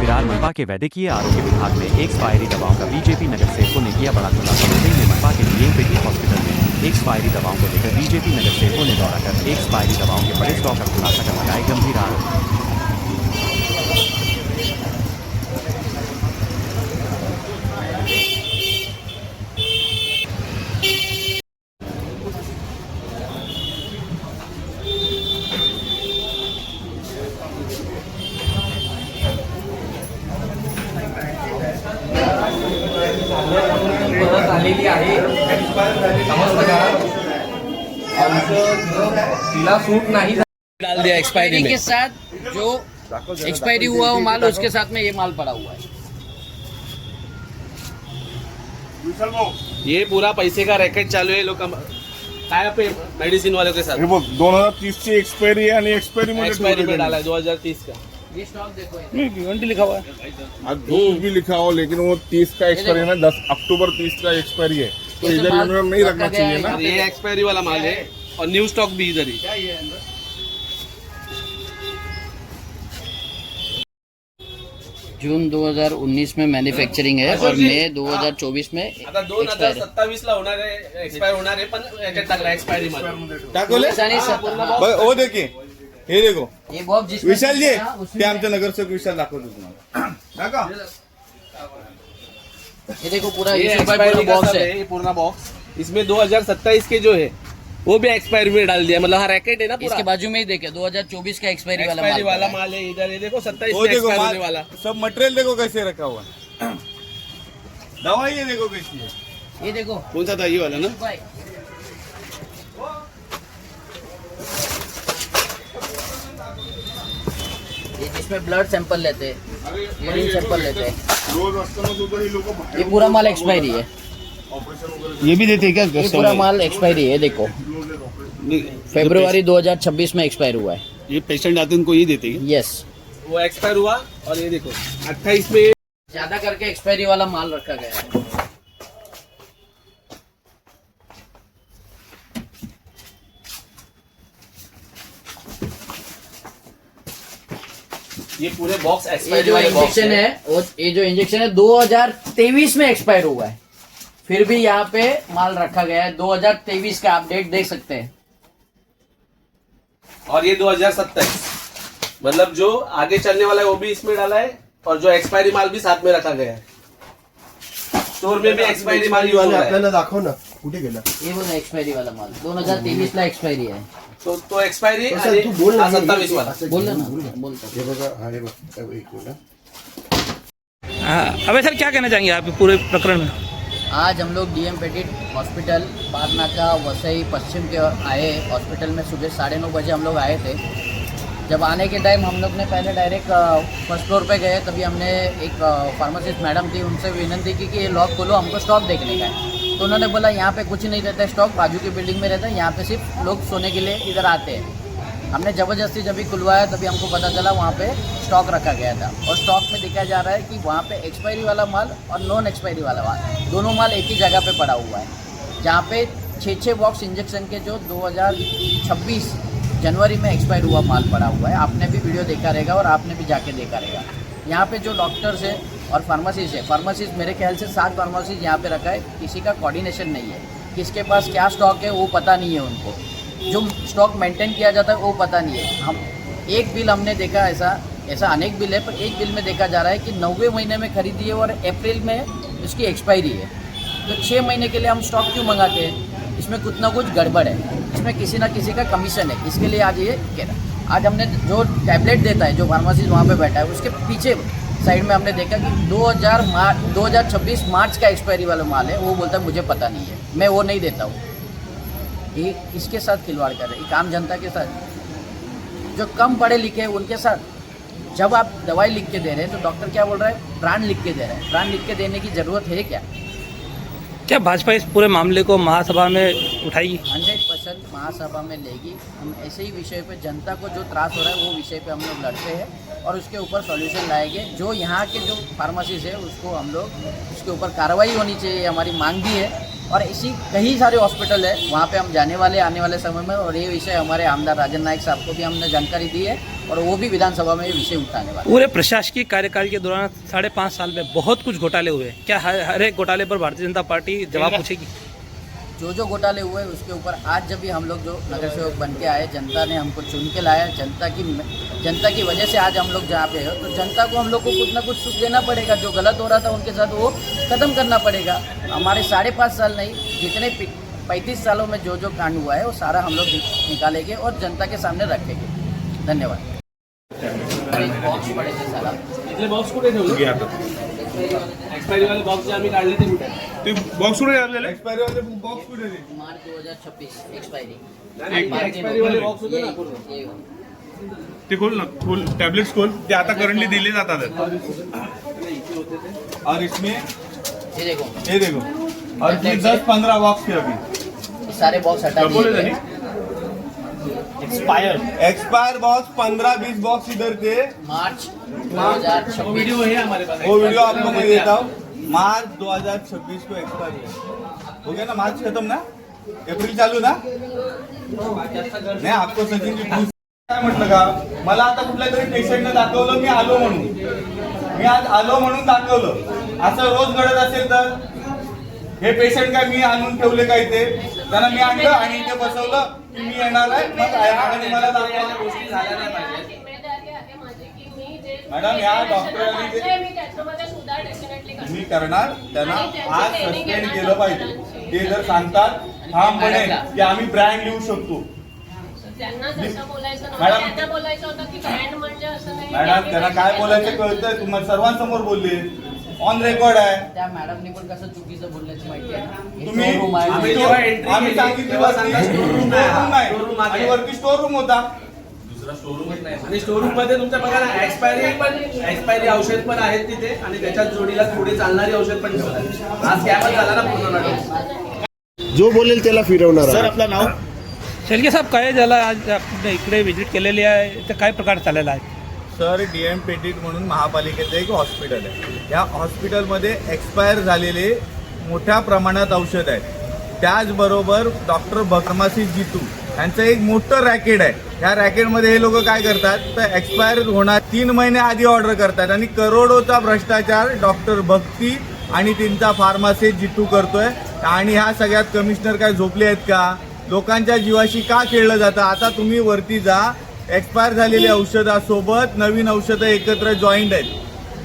विरार मनपा के वैद्यकीय आरोग्य विभाग में एक्सपायरी दवाओं का बीजेपी नगर सेवकों ने किया बड़ा खुलासा। मुंबई में मनपा के डीएमपीटी हॉस्पिटल में एक्सपायरी दवाओं को लेकर बीजेपी नगर सेवकों ने दौरा कर एक्सपायरी दवाओं के बड़े स्टॉक का खुलासा कर लगाए गंभीर आरोप। आलेली आहे समजतं का तिला सूट नहीं डाल दिया एक्सपायरी के साथ जो एक्सपायरी हुआ वो माल उसके साथ में ये माल पड़ा हुआ है। ये पूरा पैसे का रैकेट चालू है लोग काय पे मेडिसिन वालों के साथ। 2030 ची एक्सपायरी है आणि एक्सपायरी में डाला है 2030 का। ये स्टॉक देखो नहीं लिखा हुआ है आज कुछ भी लिखा हो लेकिन वो 30 का एक्सपायरी है ना 10 अक्टूबर 30 का एक्सपायरी है तो इधर इन्होंने नहीं रखना चाहिए ना। ये एक्सपायरी वाला माल है और न्यू स्टॉक भी इधर ही। जून 2019 में मैन्युफॅक्चरिंग है और मई 2024 में आता 2027 ला होणार आहे एक्सपायर होणार आहे पण याच्यात टाकला एक्सपायरी मध्ये टाकले ओ देखिए हे देखो ये बॉक्स जिसमें विशाल जी ते आमच्या नगरसेवक विशाल दाखवतो तुम्हाला का ये देखो पूरा ये पूरा एक्सपायरी बॉक्स है। ये पूरा बॉक्स इसमें 2027 के जो है वो भी एक्सपायरी में डाल दिया मतलब हाँ रैकेट है ना पूरा। इसके बाजू में ही देखे 2024 का एक्सपायरी एक्सपायरी वाला वाला माल माल है इधर ये देखो 27 वो में देखो एक्सपायर होने वाला। सब मटेरियल देखो कैसे रखा हुआ है दवाई ये देखो कैसी है है। ये देखो कौन सा था ये वाला ना। भाई ये जिसमें ब्लड सैंपल लेते हैं, यूरिन सैंपल लेते हैं, रोज असताना सुद्धा ही लोक ये पूरा माल एक्सपायरी है। ऑपरेशन वगैरे ये भी देते क्या ये पूरा माल एक्सपायरी है। देखो फरवरी 2026 में एक्सपायर हुआ है। ये पेशेंट आते हैं उनको ये देते हैं यस वो एक्सपायर हुआ और ये देखो 28 में ज्यादा करके एक्सपायरी वाला माल रखा गया है। ये पूरे बॉक्स ये एक्सपायरी जो वाले बॉक्स इंजेक्शन है वो ये जो इंजेक्शन है 2023 में एक्सपायर हुआ है, फिर भी यहाँ पे माल रखा गया है। 2023 का आप डेट देख सकते हैं। और ये 2027 मतलब जो आगे चलने वाला है वो भी इसमें डाला है और जो एक्सपायरी माल भी साथ में रखा गया है। स्टोर में भी एक्सपायरी माल यूज हो रहा है। आपल्याला दाखव ना कुठे गेला ये बघा एक्सपायरी वाला माल 2023 ला एक्सपायरी है। तो एक्सपायरी सर, तू बोल ना, 27 वाला बोल ना बोलता हे बघा हा हे बघ एक मिनिट हाँ अबे सर क्या कहना चाहेंगे आप पूरे प्रकरण में? आज हम लोग डीएम पेटिट हॉस्पिटल बारनाका वसई पश्चिम के आए हॉस्पिटल में सुबह 9:30 बजे हम लोग आए थे। जब आने के टाइम हम लोग ने पहले डायरेक्ट फर्स्ट फ्लोर पे गए, तभी हमने एक फार्मासिस्ट मैडम थी उनसे विनती की कि ये लॉक खोलो, हमको स्टॉक देखने का है। तो उन्होंने बोला यहाँ पे कुछ नहीं रहता है स्टॉक, बाजू की बिल्डिंग में रहता है, यहाँ पे सिर्फ लोग सोने के लिए इधर आते हैं। हमने ज़बरदस्ती जब भी खुलवाया तभी हमको पता चला वहाँ पे स्टॉक रखा गया था और स्टॉक में दिखाया जा रहा है कि वहाँ पे एक्सपायरी वाला माल और नॉन एक्सपायरी वाला माल दोनों माल एक ही जगह पे पड़ा हुआ है, जहाँ पे 6 बॉक्स इंजेक्शन के जो 2026 जनवरी में एक्सपायर हुआ माल पड़ा हुआ है। आपने भी वीडियो देखा रहेगा और आपने भी जाके देखा रहेगा। यहाँ पे जो डॉक्टर्स है और फार्मासिस्ट है, फार्मासिस्ट मेरे ख्याल से 7 फार्मासिस्ट यहाँ पे रखा है, किसी का कोऑर्डिनेशन नहीं है, किसके पास क्या स्टॉक है वो पता नहीं है उनको, जो स्टॉक मेंटेन किया जाता है वो पता नहीं है। हम एक बिल हमने देखा ऐसा अनेक बिल है, पर एक बिल में देखा जा रहा है कि 90वें महीने में खरीदी है और अप्रैल में इसकी एक्सपायरी है। तो 6 महीने के लिए हम स्टॉक क्यों मंगाते हैं? इसमें कुछ ना कुछ गड़बड़ है, इसमें किसी ना किसी का कमीशन है। इसके लिए आज ये कह रहा, आज हमने जो टैबलेट देता है जो फार्मासिस्ट वहाँ पे बैठा है उसके पीछे साइड में हमने देखा कि 2026 मार्च का एक्सपायरी वाला माल है। वो बोलता है मुझे पता नहीं है, मैं वो नहीं देता हूँ। ये किसके साथ खिलवाड़ कर रहे हैं? आम जनता के साथ, जो कम पढ़े लिखे हैं उनके साथ। जब आप दवाई लिख के दे रहे हैं तो डॉक्टर क्या बोल रहा है? ब्रांड लिख के दे रहे हैं। ब्रांड लिख के देने की ज़रूरत है क्या? क्या भाजपा इस पूरे मामले को महासभा में उठाएगी? 100% महासभा में लेगी। हम ऐसे ही विषय पे जनता को जो त्रास हो रहा है वो विषय पे हम लोग लड़ते हैं और उसके ऊपर सॉल्यूशन लाएंगे। जो यहाँ के जो फार्मेसीज है उसको हम लोग उसके ऊपर कार्रवाई होनी चाहिए, हमारी मांग भी है। और ऐसी कई सारे हॉस्पिटल है, वहाँ पे हम जाने वाले आने वाले समय में, और ये विषय हमारे आमदार राजन नायक साहब को भी हमने जानकारी दी है और वो भी विधानसभा में ये विषय उठाने वाले। पूरे प्रशासकीय कार्यकाल के दौरान 5.5 साल में बहुत कुछ घोटाले हुए, क्या हर एक घोटाले पर भारतीय जनता पार्टी जवाब पूछेगी? जो घोटाले हुए उसके ऊपर आज जब भी हम लोग जो नगर सेवक बन के आए, जनता ने हमको चुन के लाया, जनता की वजह से आज हम लोग जहाँ पे है, तो जनता को हम लोग को कुछ ना कुछ सुख देना पड़ेगा। जो गलत हो रहा था उनके साथ वो ख़त्म करना पड़ेगा। हमारे 5.5 साल नहीं, जितने 35 सालों में जो कांड हुआ है वो सारा हम लोग निकालेंगे और जनता के सामने रखेंगे। धन्यवाद। बॉक्स पड़े थे सारा, इथले बॉक्स कुठे ठेवले? एक्सपायरी वाले बॉक्स जे आम्ही काढले ते कुठे? ते बॉक्स कुठे आपल्याला एक्सपायरी वाले बॉक्स कुठे ते? मार्च 2026 एक्सपायरी। एक्सपायरी वाले बॉक्स होते ना पूर्ण. ये ते खोल ना, खोल टॅबलेट्स खोल, ते आता करंटली दिले जातात. और इसमें ये देखो, ये देखो, और 10-15 बॉक्स थे अभी. ये सारे बॉक्स हटा दिए गए। एक्सपायर बॉक्स 15-20 बॉक्स इधर थे. मार्च 2026 वीडियो है हमारे पास. वो वीडियो आपको मैं देता हूँ. मार्च 2026 को एक्सपायर हो गया ना. मार्च खत्म ना, एप्रिल चालू ना. नाही आपको सचिन जी काय म्हटलं का, मला आता कुठल्या तरी पेशंटने दाखवलं, मी आलो म्हणून, मी आज आलो म्हणून दाखवलं. असं रोज घडत असेल तर हे पेशंट काय मी आणून ठेवले काय, ते त्यांना मी आणलं आणि इथे बसवलं की मी येणार आहे, मग आणि मला दाखवा. गोष्टी झाल्या नाही पाहिजे. मॅडम या डॉक्टरांनी मी करणार, त्यांना आज सस्पेंड केलं पाहिजे. ते जर सांगतात ठामपणे की आम्ही ब्रँड लिहू शकतो, मॅडम त्यांना काय बोलायचं कळतंय, तुम्हाला सर्वांसमोर बोलले, ऑन रेकॉर्ड आहे. त्या मॅडमनी पण कसं चुकीचं बोलल्याची माहिती आहे ना. हे तुम्ही showroom आहे. आम्ही जेव्हा entry आम्ही केली, सांगितलं तेव्हा वरती सांगा स्टोर showroom रूम नाही. नाही, showroom आणि आहे. वरती स्टोर रूम होता. आणि स्टोरूम मध्ये तुमच्या बघा ना, एक्सपायरी औषध पण आहेत तिथे आणि त्याच्यात जोडीला थोडी चालणारी औषध पण ठेवतात. आज कॅबच झाला ना पूर्ण मॅडम. जो बोलेल त्याला फिरवणार. सर आपलं नाव? शेळके साहेब, काय झालं आज आपण इकडे व्हिजिट केलेली आहे, तर काय प्रकार चाललेला आहे? सर DM पेटीट म्हणून महापालिकेचं एक हॉस्पिटल आहे. या हॉस्पिटलमध्ये एक्सपायर झालेले मोठ्या प्रमाणात औषध आहेत. त्याचबरोबर डॉक्टर फार्मसी जितू यांचं एक मोठं रॅकेट आहे. या रॅकेटमध्ये हे लोक काय करतात, तर एक्सपायर होणार 3 महिने आधी ऑर्डर करतात आणि करोडोचा भ्रष्टाचार डॉक्टर भक्ती आणि त्यांचा फार्मसी जितू करतोय. आणि ह्या सगळ्यात कमिशनर काय झोपले आहेत का? लोकांच्या जीवाशी का खेळलं जातं? आता तुम्ही वरती जा, एक्सपायर झालेली औषधासोबत नवीन औषधं एकत्र जॉईंट आहेत.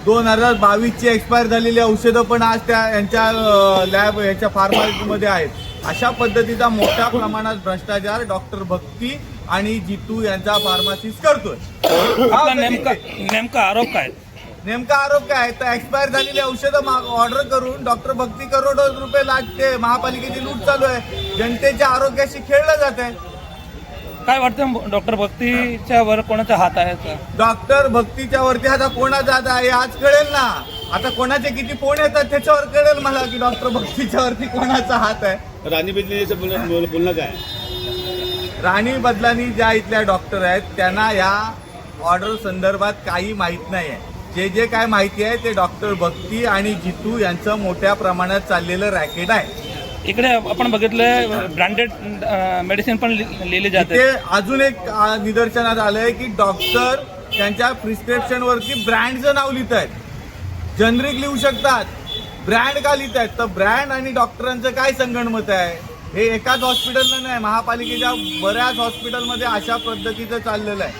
2022ची एक्सपायर झालेली औषधं पण आज त्या यांच्या लॅब याच्या फार्मसीमध्ये आहेत. अशा पद्धतीचा मोठ्या प्रमाणात भ्रष्टाचार डॉक्टर भक्ती आणि जितू यांचा फार्मासिस्ट करतोय. आपला नेमका आरोप काय? नेमका आरोप काय? तर एक्सपायर झालेली औषधं ऑर्डर करून डॉक्टर भक्ती करोडो रुपये लाटते. महापालिकेची लूट चालू आहे. जनतेच्या आरोग्याशी खेळलं जात आहे. काय वाटतं, डॉक्टर भक्तीच्या वर कोणाचा हात आहे? डॉक्टर भक्तीच्या वरती आता कोणाचा हात आहे आज कळेल ना. आता कोणाचे किती फोन येतात त्याच्यावर कळेल मला की डॉक्टर भक्तीच्या वरती कोणाचा हात आहे. राणी बिजलीचं बोलणं काय? राणी बदलानी ज्या इथल्या डॉक्टर आहेत त्यांना या ऑर्डर संदर्भात काही माहीत नाही आहे. जे काय माहिती आहे ते डॉक्टर भक्ती आणि जितू यांचं मोठ्या प्रमाणात चाललेलं रॅकेट आहे. इकडे आपण बघितलं ब्रँडेड मेडिसिन पण लिहिले जाते. ते अजून एक निदर्शनात आलंय की डॉक्टर त्यांच्या प्रिस्क्रिप्शनवरती ब्रँडचं नाव लिहित आहेत. जनरिक लिहू शकतात, ब्रँड का लिहित आहेत? तर ब्रँड आणि डॉक्टरांचं काय संगणमत आहे? हे एकाच हॉस्पिटलला नाही, महापालिकेच्या बऱ्याच हॉस्पिटलमध्ये अशा पद्धतीचं चाललेलं आहे.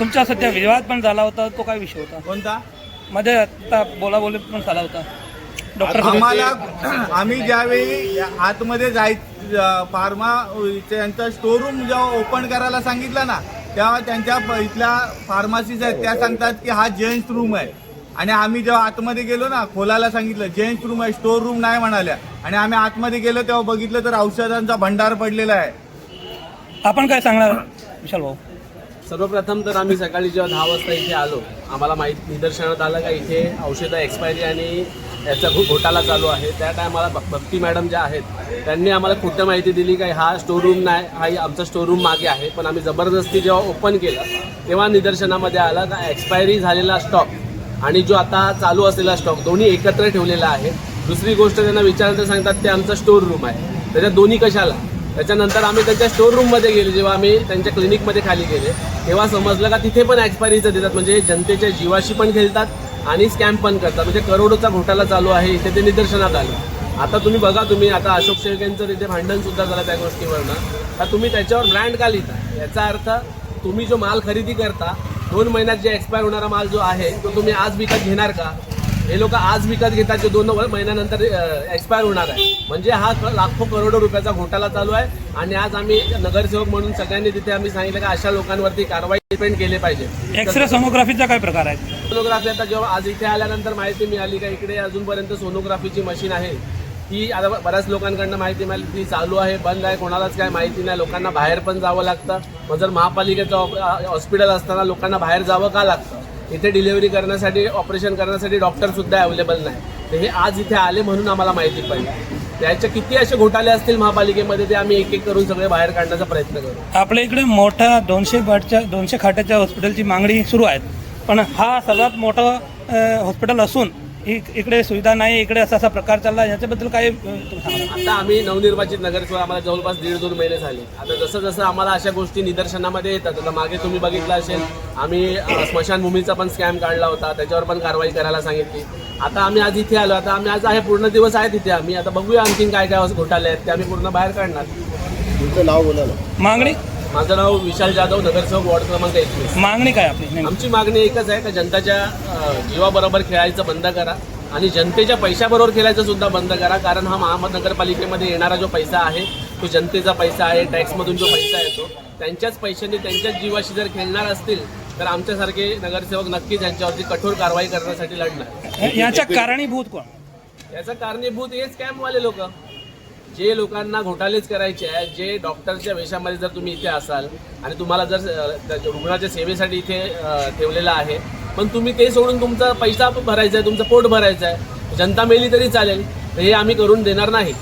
तुमचा सध्या विवाद पण झाला होता, तो काय विषय होता? कोणता? मध्ये आता बोलाबोली पण झाला होता डॉक्टर. आम्ही ज्यावेळी आतमध्ये जायचं फार्मा यांचा स्टोर रूम जेव्हा ओपन करायला सांगितलं ना, तेव्हा त्यांच्या इथल्या फार्मसीज आहेत त्या सांगतात की हा जेंट्स रूम आहे. आणि आम्ही जेव्हा आतमध्ये गेलो ना, खोलायला सांगितलं जेंट्स रूम आहे, स्टोर रूम नाही म्हणाल्या. आणि आम्ही आतमध्ये गेलो तेव्हा बघितलं तर औषधांचा भंडार पडलेला आहे. आपण काय सांगणार विशाल भाऊ? सर्वप्रथम तर आम्ही सकाळी जेव्हा 10 वाजता इथे आलो, आम्हाला निदर्शनात आलं का इथे औषधं एक्सपायरी आणि याचा खूप घोटाळा चालू आहे. त्या टायमाला भक्ती मॅडम ज्या आहेत त्यांनी आम्हाला खोटं माहिती दिली की हा स्टोर रूम नाही, हा आमचा स्टोर रूम मागे आहे. पण आम्ही जबरदस्ती जेव्हा ओपन केलं तेव्हा निदर्शनामध्ये आलं का एक्सपायरी झालेला स्टॉक आणि जो आता चालू असलेला स्टॉक दोन्ही एकत्र ठेवलेला आहे. दुसरी गोष्ट त्यांना विचारल्यानंतर सांगतात ते आमचं स्टोर रूम आहे. त्याच्यात दोन्ही कशाला? त्याच्यानंतर आम्ही त्यांच्या स्टोर रूममध्ये गेले, जेव्हा आम्ही त्यांच्या क्लिनिकमध्ये खाली गेले तेव्हा समजलं का तिथे पण एक्सपायरीचं देतात, म्हणजे जनतेच्या जीवाशी पण खेळतात आणि स्कॅम पण करतात, म्हणजे करोडोचा घोटाळा चालू आहे इथे ते निदर्शनात आलं. आता तुम्ही बघा, तुम्ही आता अशोक शेळकेंचं तिथे भांडण सुद्धा झालं त्या गोष्टीवरनं, तर तुम्ही त्याच्यावर ब्रँड का लिहिता? याचा अर्थ तुम्ही जो माल खरेदी करता 2 महिन्यात जे एक्सपायर होणारा माल जो आहे तो तुम्ही आज विकत घेणार का? हे लोक आज विकत घेतात जे 2 महिन्यानंतर एक्सपायर होणार आहे, म्हणजे हा लाखो करोडो रुपयाचा घोटाळा चालू आहे. आणि आज आम्ही नगरसेवक म्हणून सगळ्यांनी तिथे आम्ही सांगितलं की अशा लोकांवरती कारवाई डिपेंड केली पाहिजे. एक्सरे सोनोग्राफीचा काय प्रकार आहे? सोनोग्राफी आता जेव्हा आज इथे आल्यानंतर माहिती मिळाली का इकडे अजूनपर्यंत सोनोग्राफीची मशीन आहे ती आता बऱ्याच लोकांकडनं माहिती मिळाली ती चालू आहे, बंद आहे, कोणालाच काय माहिती नाही. लोकांना बाहेर पण जावं लागतं. मग जर महापालिकेचं हॉस्पिटल असताना लोकांना बाहेर जावं का लागतं? इथे डिलिव्हरी करण्यासाठी, ऑपरेशन करण्यासाठी डॉक्टर सुद्धा अवेलेबल नाही. तर हे आज इथे आले म्हणून आम्हाला माहिती पडली. त्याचे किती असे घोटाळे असतील महापालिकेमध्ये ते आम्ही एक एक करून सगळे बाहेर काढण्याचा प्रयत्न करू. आपल्या इकडे मोठ्या 200 खाटाच्या हॉस्पिटलची मागणी सुरू आहे, पण हा सर्वात मोठं हॉस्पिटल असून इकडे सुविधा नाही, इकडे असा प्रकार चालला, याच्याबद्दल काय तुम्ही सांगा? आता आम्ही नवनिर्वाचित नगरसेवक, आम्हाला जवळपास 1.5-2 महिने झाले. आता जसं जसं आम्हाला अशा गोष्टी निदर्शनामध्ये येतात, आता मागे तुम्ही बघितलं असेल आम्ही स्मशानभूमीचा पण स्कॅम काढला होता, त्याच्यावर पण कारवाई करायला सांगितली. आता आम्ही आज इथे आलो, आता आम्ही आज आहे पूर्ण दिवस आहे तिथे आम्ही, आता बघूया आणखीन काय काय घोटाळे आहेत ते आम्ही पूर्ण बाहेर काढणार. तुमचं नाव बोला ना. मागणी? माझं नाव विशाल जाधव, नगरसेवक वॉर्ड क्रमांक 21. मागणी काय आपली? आमची मागणी एकच आहे का जनताच्या जीवाबरोबर खेळायचं बंद करा आणि जनतेच्या पैशाबरोबर खेळायचं सुद्धा बंद करा. कारण हा महानगरपालिकेमध्ये येणारा जो पैसा आहे तो जनतेचा पैसा आहे, टॅक्समधून जो पैसा येतो त्यांच्याच पैशाने त्यांच्याच जीवाशी जर खेळणार असतील तर आमच्यासारखे नगरसेवक नक्कीच यांच्यावरती कठोर कारवाई करण्यासाठी लढणार. याच्या कारणीभूत कोण? याचा कारणीभूत हे स्कॅमवाले लोक, जे लोकांना घोटाळेच करायचे आहे, जे डॉक्टरच्या वेशामध्ये जर तुम्ही इथे असाल आणि तुम्हाला जर रुग्णाच्या सेवेसाठी इथे ठेवलेलं आहे, पण तुम्ही ते सोडून तुमचा पैसा भरायचा आहे, तुमचं पोट भरायचं आहे, जनता मेली तरी चालेल, तर हे आम्ही करून देणार नाही.